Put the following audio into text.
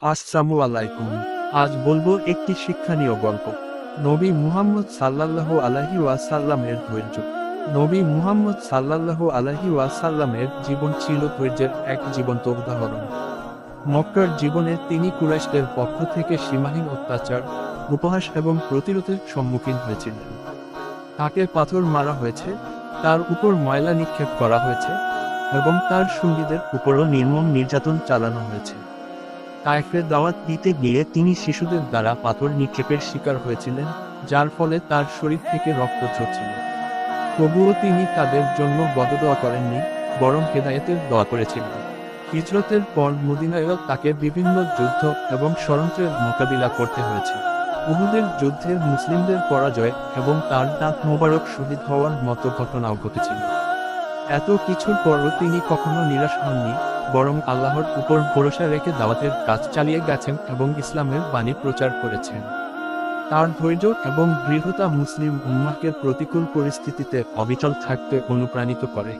আসসালামু আলাইকুম। আজ বলবো একটি শিক্ষণীয় গল্প। নবী মুহাম্মদ সাল্লাল্লাহু আলাইহি ওয়াসাল্লামের ধৈর্য। নবী মুহাম্মদ সাল্লাল্লাহু আলাইহি ওয়াসাল্লামের জীবন ছিল ধৈর্যের এক জীবন্ত উদাহরণ। মক্কার জীবনে তিনি কুরাইশদের পক্ষ থেকে সীমাহীন অত্যাচার, উপহাস এবং প্রতিরোধের সম্মুখীন হয়েছিলেন। তাকে পাথর মারা হয়েছে, তার উপর ময়লা নিক্ষেপ করা হয়েছে এবং তার সঙ্গীদের উপরও নির্মম নির্যাতন চালানো হয়েছে। তায়েফে দাওয়াত দিতে গিয়ে তিনি শিশুদের দ্বারা পাথর নিক্ষেপের শিকার হয়েছিলেন, যার ফলে তার শরীর থেকে রক্ত ঝরছিল। তবুও তিনি তাদের জন্য বদদোয়া করেননি, বরং হেদায়েতের দোয়া করেছিলেন। হিজরতের পর মদিনায়ও তাকে বিভিন্ন যুদ্ধ এবং ষড়যন্ত্রের মোকাবিলা করতে হয়েছে। উহুদের যুদ্ধে মুসলিমদের পরাজয় এবং তার দাঁত মোবারক শহীদ হওয়ার মতো ঘটনাও ঘটেছিল। এত কিছুর পরও তিনি কখনো নিরাশ হননি, বরং আল্লাহর উপর ভরসা রেখে দাওয়াতের কাজ চালিয়ে গেছেন এবং ইসলামের বাণী প্রচার করেছেন। তার ধৈর্য এবং দৃঢ়তা মুসলিম উম্মাহকে প্রতিকূল পরিস্থিতিতে অবিচল থাকতে অনুপ্রাণিত করে।